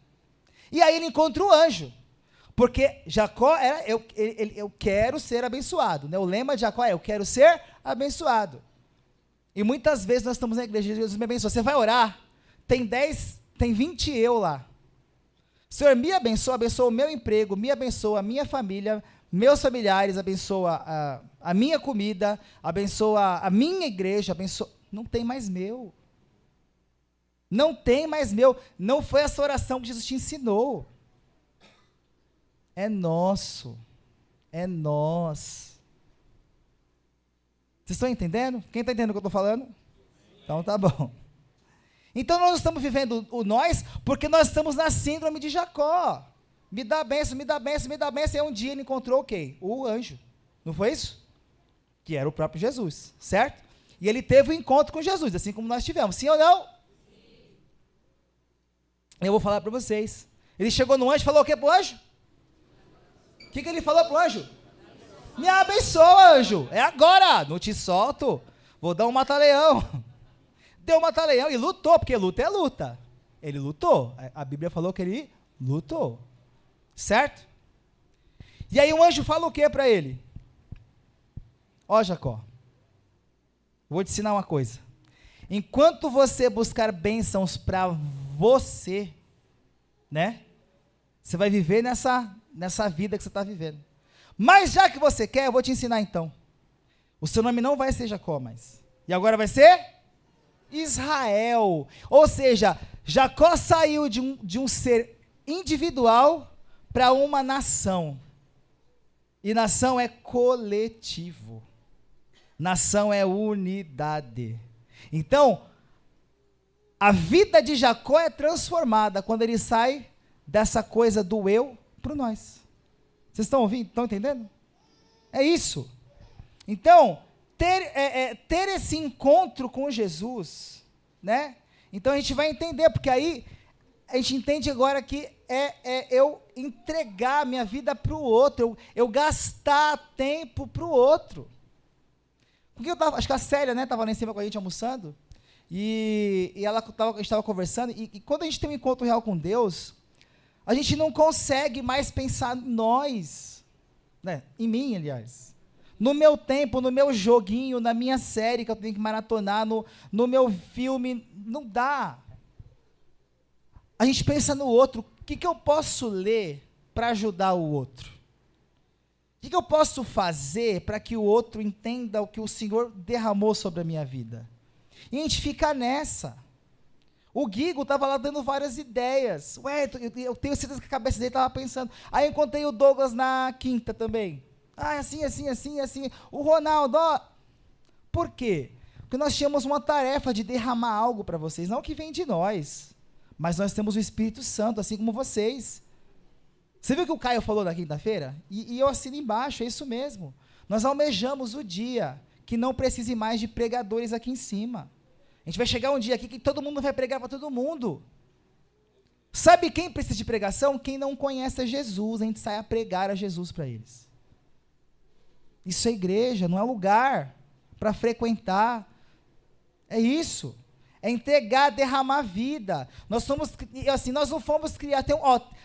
E aí ele encontra o anjo, porque Jacó era, eu quero ser abençoado, né? O lema de Jacó é, eu quero ser abençoado. E muitas vezes nós estamos na igreja, Jesus me abençoa, você vai orar, tem 20 eu lá. Senhor, me abençoa, abençoa o meu emprego, me abençoa a minha família, meus familiares, abençoa a minha comida, abençoa a minha igreja, abençoa. Não tem mais meu. Não tem mais meu. Não foi essa oração que Jesus te ensinou. É nosso. É nós. Vocês estão entendendo? Quem está entendendo o que eu estou falando? Então tá bom. Então nós estamos vivendo o nós porque nós estamos na síndrome de Jacó. Me dá bênção, me dá bênção, me dá bênção. E um dia ele encontrou o quê? O anjo. Não foi isso? Que era o próprio Jesus, certo? E ele teve um encontro com Jesus, assim como nós tivemos. Sim ou não? Sim. Eu vou falar para vocês. Ele chegou no anjo e falou o quê para o anjo? O que ele falou para o anjo? Me abençoa, anjo. É agora. Não te solto. Vou dar um mata-leão. Deu um mata-leão e lutou, porque luta é luta. Ele lutou. A Bíblia falou que ele lutou. Certo? E aí o anjo fala o que para ele? Ó Jacó, vou te ensinar uma coisa. Enquanto você buscar bênçãos para você, né? Você vai viver nessa vida que você está vivendo. Mas já que você quer, eu vou te ensinar então. O seu nome não vai ser Jacó mais. E agora vai ser Israel. Ou seja, Jacó saiu de um ser individual para uma nação. E nação é coletivo. Nação é unidade. Então, a vida de Jacó é transformada quando ele sai dessa coisa do eu para o nós. Vocês estão ouvindo? Estão entendendo? É isso. Então, ter esse encontro com Jesus, né? Então a gente vai entender, porque aí a gente entende agora que eu entregar minha vida para o outro, eu gastar tempo para o outro. Porque acho que a Célia, né, estava lá em cima com a gente almoçando, e a gente estava conversando, e quando a gente tem um encontro real com Deus, a gente não consegue mais pensar em nós, né, em mim, aliás, no meu tempo, no meu joguinho, na minha série que eu tenho que maratonar, no meu filme, não dá. A gente pensa no outro, o que eu posso ler para ajudar o outro? O que eu posso fazer para que o outro entenda o que o Senhor derramou sobre a minha vida? E a gente fica nessa. O Guigo estava lá dando várias ideias. Ué, eu tenho certeza que a cabeça dele estava pensando. Aí eu encontrei o Douglas na quinta também. Assim. O Ronaldo, ó. Por quê? Porque nós tínhamos uma tarefa de derramar algo para vocês, não que vem de nós, mas nós temos o Espírito Santo, assim como vocês. Você viu o que o Caio falou na quinta-feira? E eu assino embaixo, é isso mesmo. Nós almejamos o dia que não precise mais de pregadores aqui em cima. A gente vai chegar um dia aqui que todo mundo vai pregar para todo mundo. Sabe quem precisa de pregação? Quem não conhece a Jesus, a gente sai a pregar a Jesus para eles. Isso é igreja, não é lugar para frequentar. É isso. É entregar, derramar vida. Nós não fomos criar.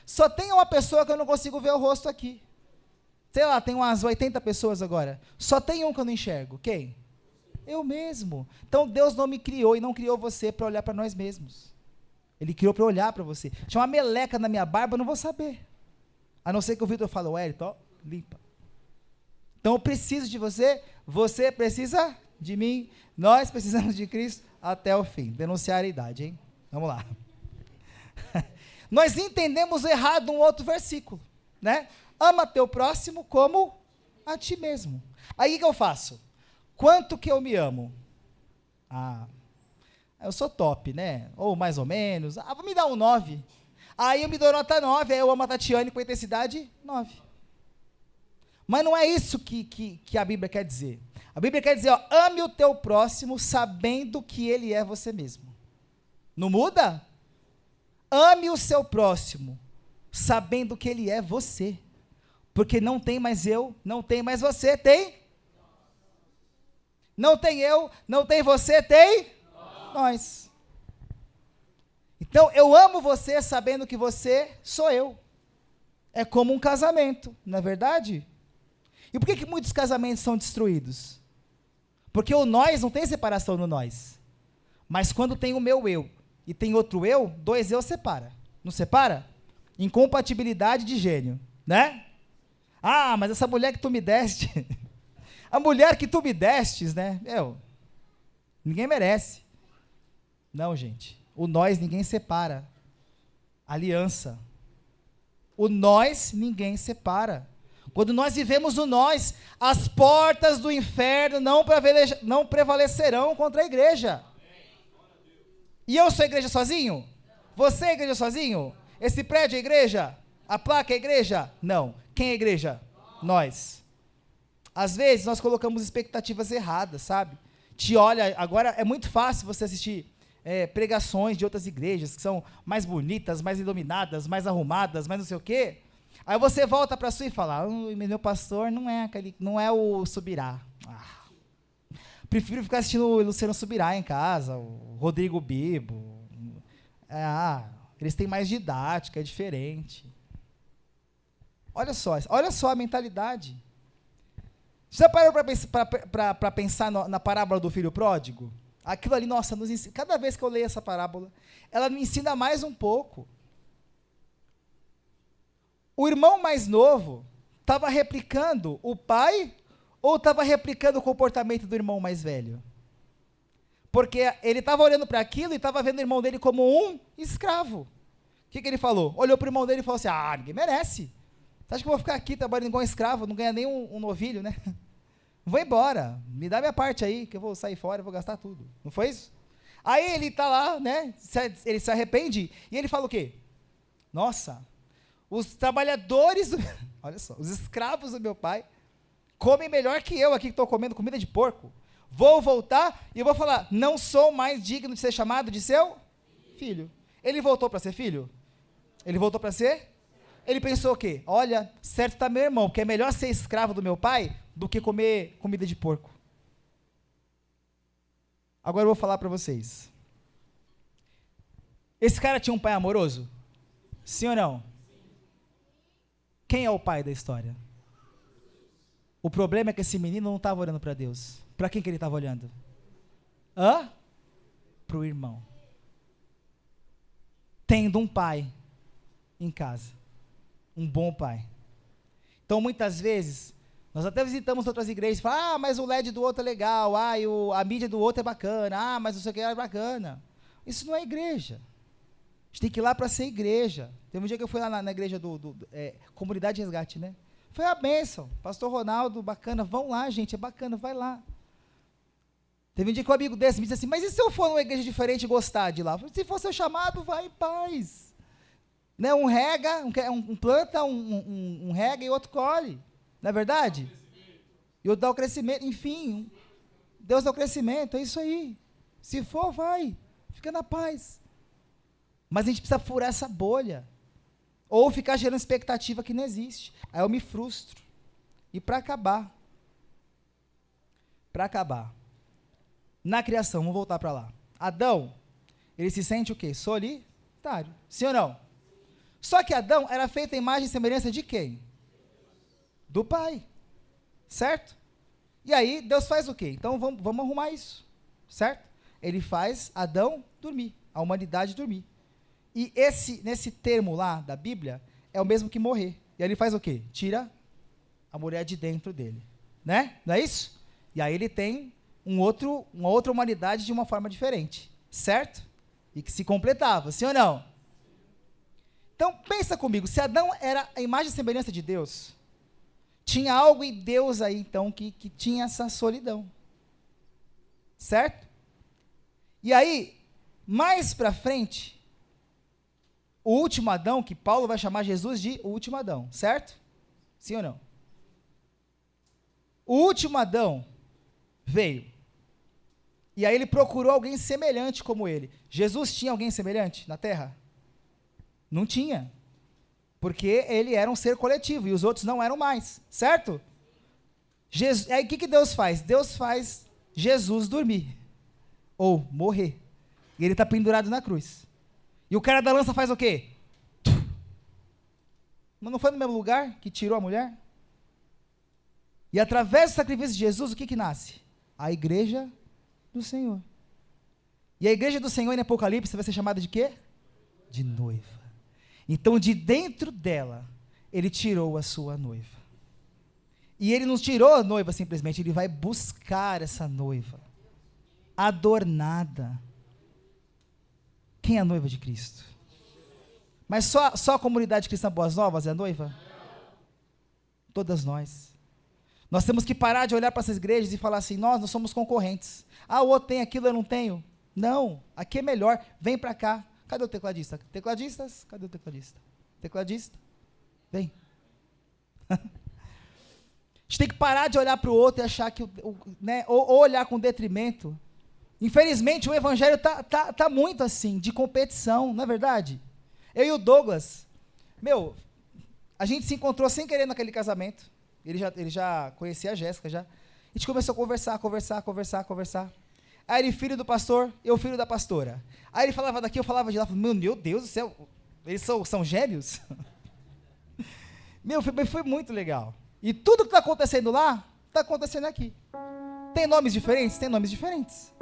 Só tem uma pessoa que eu não consigo ver o rosto aqui. Sei lá, tem umas 80 pessoas agora. Só tem um que eu não enxergo. Quem? Eu mesmo. Então Deus não me criou e não criou você para olhar para nós mesmos. Ele criou para olhar para você. Tinha uma meleca na minha barba, eu não vou saber. A não ser que o Vitor fale, Wellington, ó, limpa. Então eu preciso de você, você precisa de mim, nós precisamos de Cristo até o fim. Denunciar a idade, hein? Vamos lá. Nós entendemos errado um outro versículo, né? Ama teu próximo como a ti mesmo. Aí o que eu faço? Quanto que eu me amo? Eu sou top, né? Ou mais ou menos. Vou me dar um 9. Aí eu me dou nota 9, aí eu amo a Tatiane com intensidade 9. Mas não é isso que a Bíblia quer dizer. A Bíblia quer dizer, ó, ame o teu próximo sabendo que ele é você mesmo. Não muda? Ame o seu próximo sabendo que ele é você. Porque não tem mais eu, não tem mais você, tem? Não tem eu, não tem você, tem? Nós. Então, eu amo você sabendo que você sou eu. É como um casamento, não é verdade? E por que muitos casamentos são destruídos? Porque o nós não tem separação no nós. Mas quando tem o meu eu e tem outro eu, dois eu separa. Não separa? Incompatibilidade de gênio, né? Mas essa mulher que tu me deste, a mulher que tu me destes, né? Ninguém merece. Não, gente. O nós ninguém separa. Aliança. O nós ninguém separa. Quando nós vivemos o nós, as portas do inferno não prevalecerão contra a igreja. E eu sou igreja sozinho? Você é igreja sozinho? Esse prédio é igreja? A placa é igreja? Não. Quem é igreja? Nós. Às vezes nós colocamos expectativas erradas, sabe? Olha, agora é muito fácil você assistir pregações de outras igrejas que são mais bonitas, mais iluminadas, mais arrumadas, mais não sei o quê. Aí você volta para sua e fala, meu pastor não é o Subirá. Prefiro ficar assistindo o Luciano Subirá em casa, o Rodrigo Bibo. Eles têm mais didática, é diferente. Olha só a mentalidade. Você já parou para pensar na parábola do filho pródigo? Aquilo ali, nossa, cada vez que eu leio essa parábola, ela me ensina mais um pouco. O irmão mais novo estava replicando o pai ou estava replicando o comportamento do irmão mais velho? Porque ele estava olhando para aquilo e estava vendo o irmão dele como um escravo. O que ele falou? Olhou para o irmão dele e falou assim, ninguém merece. Você acha que eu vou ficar aqui trabalhando igual um escravo, não ganha nem um novilho, né? Vou embora, me dá minha parte aí, que eu vou sair fora, eu vou gastar tudo. Não foi isso? Aí ele está lá, né? Ele se arrepende e ele fala o quê? Nossa, os trabalhadores, olha só, os escravos do meu pai comem melhor que eu aqui que estou comendo comida de porco. Vou voltar e eu vou falar, não sou mais digno de ser chamado de seu filho. Ele voltou para ser filho? Ele voltou para ser? Ele pensou o quê? Olha, certo está meu irmão, porque é melhor ser escravo do meu pai do que comer comida de porco. Agora eu vou falar para vocês. Esse cara tinha um pai amoroso? Sim ou não? Quem é o pai da história? O problema é que esse menino não estava olhando para Deus. Para quem que ele estava olhando? Para o irmão. Tendo um pai em casa. Um bom pai. Então, muitas vezes, nós até visitamos outras igrejas e falamos, mas o LED do outro é legal, a mídia do outro é bacana, mas não sei o que é bacana. Isso não é igreja. A gente tem que ir lá para ser igreja. Teve um dia que eu fui lá na igreja Comunidade Resgate, né? Foi a bênção. Pastor Ronaldo, bacana, vão lá, gente, é bacana, vai lá. Teve um dia que um amigo desse me disse assim, mas e se eu for numa igreja diferente e gostar de lá? Se for seu chamado, vai em paz. Né? Um rega, um planta, um rega e outro colhe. Não é verdade? E outro dá o crescimento, enfim. Deus dá o crescimento, é isso aí. Se for, vai. Fica na paz. Mas a gente precisa furar essa bolha. Ou ficar gerando expectativa que não existe. Aí eu me frustro. E para acabar. Na criação, vamos voltar para lá. Adão, ele se sente o quê? Solitário. Sim ou não? Só que Adão era feito à imagem e semelhança de quem? Do pai. Certo? E aí, Deus faz o quê? Então, vamos arrumar isso. Certo? Ele faz Adão dormir. A humanidade dormir. E nesse termo lá da Bíblia, é o mesmo que morrer. E aí ele faz o quê? Tira a mulher de dentro dele. né? Não é isso? E aí ele tem uma outra humanidade de uma forma diferente, certo? E que se completava, sim ou não? Então, pensa comigo, se Adão era a imagem e semelhança de Deus, tinha algo em Deus aí, então, que tinha essa solidão, certo? E aí, mais para frente, o último Adão, que Paulo vai chamar Jesus de o último Adão, certo? Sim ou não? O último Adão veio, e aí ele procurou alguém semelhante como ele. Jesus tinha alguém semelhante na terra? Não tinha, porque ele era um ser coletivo, e os outros não eram mais, certo? Aí o que Deus faz? Deus faz Jesus dormir, ou morrer, e ele está pendurado na cruz, e o cara da lança faz o quê? Mas não foi no mesmo lugar que tirou a mulher? E através do sacrifício de Jesus, o que nasce? A igreja do Senhor. E a igreja do Senhor em Apocalipse vai ser chamada de quê? De noiva. Então, de dentro dela, ele tirou a sua noiva. E ele não tirou a noiva simplesmente, ele vai buscar essa noiva, adornada. Quem é a noiva de Cristo? Mas só a comunidade cristã Boas Novas é a noiva? Todas nós. Nós temos que parar de olhar para essas igrejas e falar assim, nós somos concorrentes. O outro tem aquilo, eu não tenho. Não, aqui é melhor, vem para cá. Cadê o tecladista? Tecladistas? Cadê o tecladista? Tecladista? Vem. A gente tem que parar de olhar para o outro e achar que, né, ou olhar com detrimento. Infelizmente, o evangelho tá muito assim, de competição, não é verdade? Eu e o Douglas, a gente se encontrou sem querer naquele casamento. Ele já conhecia a Jéssica, já. A gente começou a conversar. Aí ele, filho do pastor, eu filho da pastora. Aí ele falava daqui, eu falava de lá. Meu Deus do céu, eles são gêmeos? Foi muito legal. E tudo que está acontecendo lá, está acontecendo aqui. Tem nomes diferentes? Tem nomes diferentes.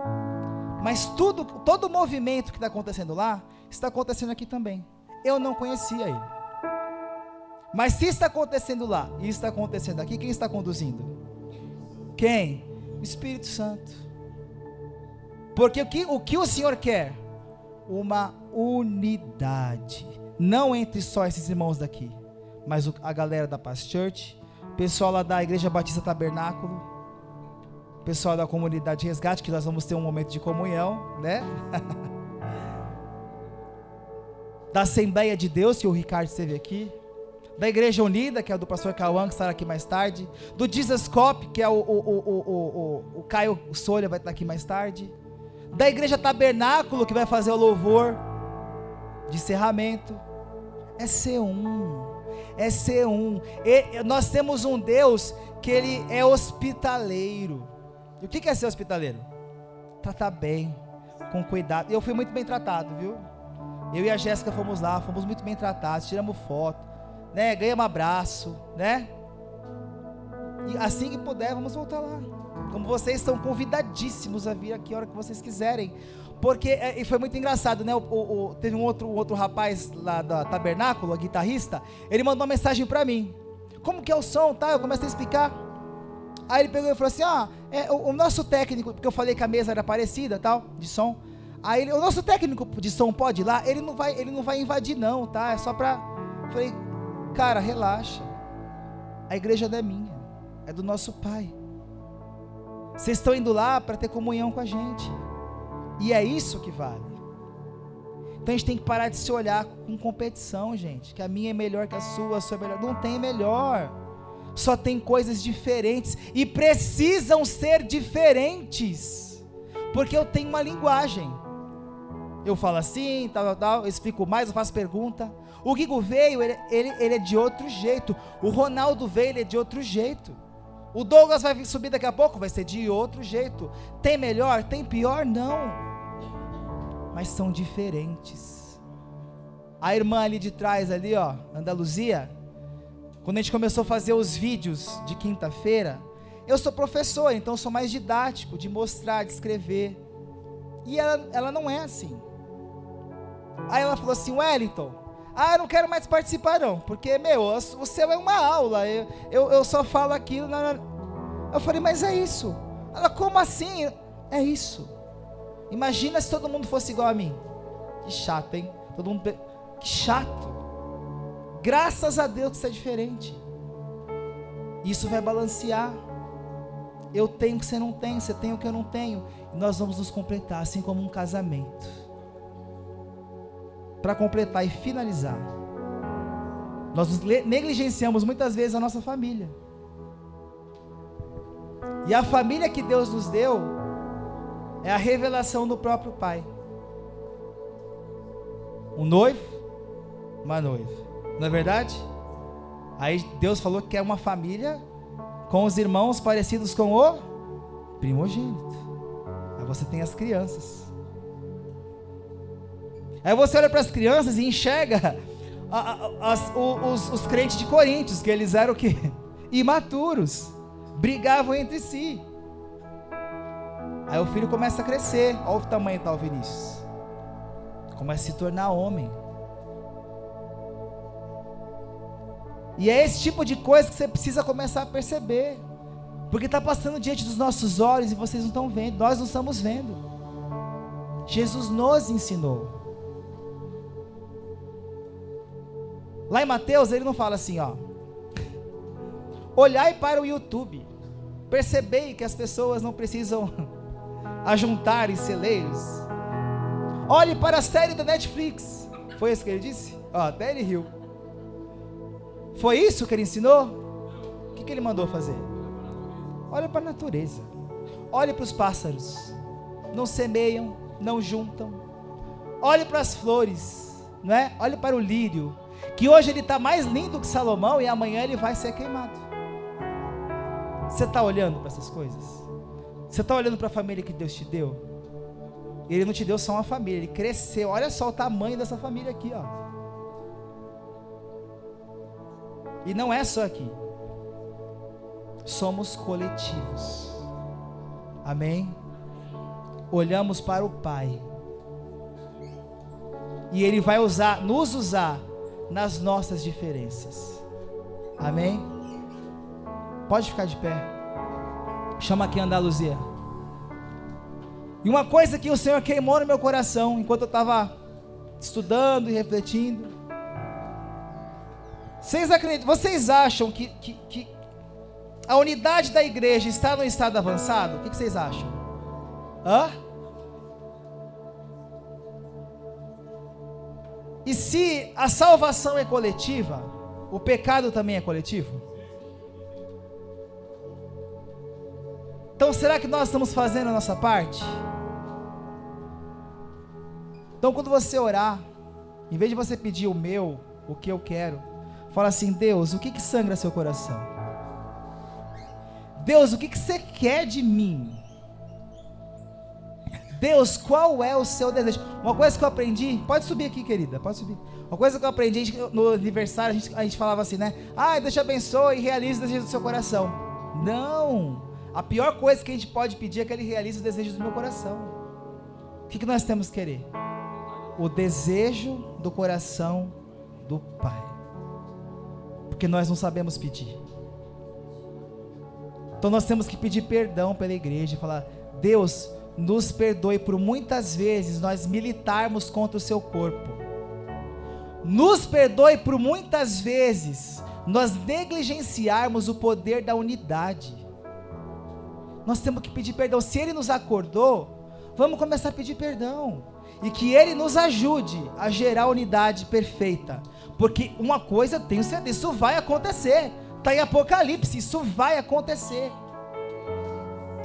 Mas todo o movimento que está acontecendo lá, está acontecendo aqui também. Eu não conhecia ele. Mas se está acontecendo lá e está acontecendo aqui, quem está conduzindo? Quem? O Espírito Santo. Porque o que o Senhor quer? Uma unidade. Não entre só esses irmãos daqui, mas a galera da Paz Church, o pessoal lá da Igreja Batista Tabernáculo, o pessoal da comunidade Resgate, que nós vamos ter um momento de comunhão, né? Da Assembleia de Deus, que o Ricardo esteve aqui, da Igreja Unida, que é a do pastor Cauã, que estará aqui mais tarde, do Jesus Cop, que é o Caio Solha, vai estar aqui mais tarde, da Igreja Tabernáculo, que vai fazer o louvor de encerramento. É ser um. Nós temos um Deus que ele é hospitaleiro. E o que é ser hospitaleiro? Tratar bem, com cuidado. Eu fui muito bem tratado, viu? Eu e a Jéssica fomos lá, fomos muito bem tratados, tiramos foto, né? Ganhamos abraço, né? E assim que puder, vamos voltar lá. Como vocês estão convidadíssimos a vir aqui a hora que vocês quiserem. Porque, e foi muito engraçado, né? Teve um outro rapaz lá da Tabernáculo, a guitarrista, ele mandou uma mensagem pra mim. Como que é o som, tá? Eu comecei a explicar. Aí ele pegou e falou assim, o nosso técnico, porque eu falei que a mesa era parecida, tal, de som. Aí o nosso técnico de som pode ir lá, ele não vai invadir não, tá? É só pra... Falei, cara, relaxa. A igreja não é minha, é do nosso Pai. Vocês estão indo lá para ter comunhão com a gente. E é isso que vale. Então a gente tem que parar de se olhar com competição, gente. Que a minha é melhor que a sua é melhor. Não tem melhor. Só tem coisas diferentes. E precisam ser diferentes. Porque eu tenho uma linguagem. Eu falo assim, tal, eu explico mais, eu faço pergunta. O Guigo veio, ele é de outro jeito. O Ronaldo veio, ele é de outro jeito. O Douglas vai subir daqui a pouco, vai ser de outro jeito. Tem melhor? Tem pior? Não. Mas são diferentes. A irmã ali de trás, ali, ó, Andaluzia, quando a gente começou a fazer os vídeos de quinta-feira, eu sou professor, então eu sou mais didático, de mostrar, de escrever. E ela não é assim. Aí ela falou assim, Wellington, eu não quero mais participar não, porque, o seu é uma aula, eu só falo aquilo. Eu falei, mas é isso. Ela, como assim? É isso. Imagina se todo mundo fosse igual a mim. Que chato, hein? Todo mundo... Que chato. Graças a Deus que isso é diferente. Isso vai balancear. Eu tenho o que você não tem, você tem o que eu não tenho. E nós vamos nos completar, assim como um casamento. Para completar e finalizar. Nós negligenciamos muitas vezes a nossa família. E a família que Deus nos deu é a revelação do próprio Pai. Um noivo, uma noiva. Não é verdade? Aí Deus falou que é uma família com os irmãos parecidos com o primogênito. Aí você tem as crianças. Aí você olha para as crianças e enxerga os crentes de Coríntios, que eles eram o quê? Imaturos. Brigavam entre si. Aí o filho começa a crescer. Olha o tamanho do Vinícius. Começa a se tornar homem. E é esse tipo de coisa que você precisa começar a perceber. Porque está passando diante dos nossos olhos e vocês não estão vendo. Nós não estamos vendo. Jesus nos ensinou. Lá em Mateus ele não fala assim, ó. Olhai para o YouTube. Percebei que as pessoas não precisam ajuntar em celeiros. Olhe para a série da Netflix. Foi isso que ele disse? Ó, até ele riu. Foi isso que ele ensinou? O que ele mandou fazer? Olha para a natureza. Olhe para os pássaros. Não semeiam, não juntam. Olhe para as flores, não é? Olhe para o lírio, que hoje ele está mais lindo que Salomão e amanhã ele vai ser queimado. Você está olhando para essas coisas? Você está olhando para a família que Deus te deu? Ele não te deu só uma família, ele cresceu. Olha só o tamanho dessa família aqui, ó. E não é só aqui. Somos coletivos. Amém? Olhamos para o Pai. E Ele vai nos usar nas nossas diferenças. Amém? Pode ficar de pé. Chama aqui a Andaluzia. E uma coisa que o Senhor queimou no meu coração, enquanto eu estava estudando e refletindo. Vocês acham que a unidade da igreja está no estado avançado? O que vocês acham? Hã? E se a salvação é coletiva, o pecado também é coletivo? Então será que nós estamos fazendo a nossa parte? Então quando você orar, em vez de você pedir o que eu quero, fala assim: Deus, o que sangra seu coração? Deus, o que você quer de mim? Deus, qual é o seu desejo? Uma coisa que eu aprendi, pode subir aqui, querida, pode subir. Uma coisa que eu aprendi no aniversário, a gente falava assim, né? Deus te abençoe e realize o desejo do seu coração. Não, a pior coisa que a gente pode pedir é que Ele realize o desejo do meu coração. O que nós temos que querer? O desejo do coração do Pai. Porque nós não sabemos pedir. Então nós temos que pedir perdão pela igreja e falar: Deus, nos perdoe por muitas vezes nós militarmos contra o seu corpo. Nos perdoe por muitas vezes nós negligenciarmos o poder da unidade. Nós temos que pedir perdão. Se Ele nos acordou, vamos começar a pedir perdão. E que Ele nos ajude a gerar a unidade perfeita. Porque uma coisa eu tenho certeza, isso vai acontecer. Está em Apocalipse, isso vai acontecer.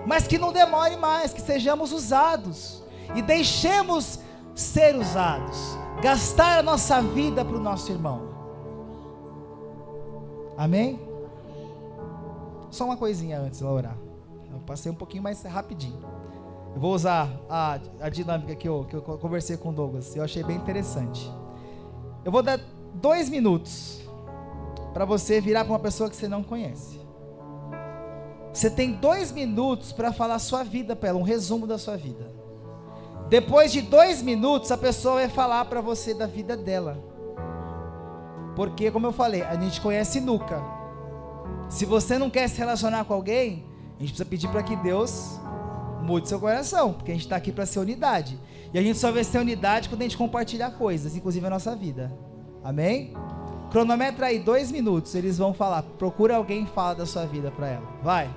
Mas que não demore mais, que sejamos usados. E deixemos ser usados. Gastar a nossa vida para o nosso irmão. Amém? Só uma coisinha antes de orar. Eu passei um pouquinho mais rapidinho. Eu vou usar a dinâmica que eu conversei com o Douglas. Eu achei bem interessante. Eu vou dar 2 minutos para você virar para uma pessoa que você não conhece. Você tem 2 minutos para falar a sua vida para ela, um resumo da sua vida. Depois de 2 minutos, a pessoa vai falar para você da vida dela. Porque, como eu falei, a gente conhece nunca. Se você não quer se relacionar com alguém, A gente precisa pedir para que Deus mude seu coração, porque a gente está aqui para ser unidade. E a gente só vai ser unidade quando a gente compartilhar coisas, inclusive a nossa vida. Amém? Cronometra aí 2 minutos, eles vão falar. Procura alguém e fala da sua vida para ela. Vai.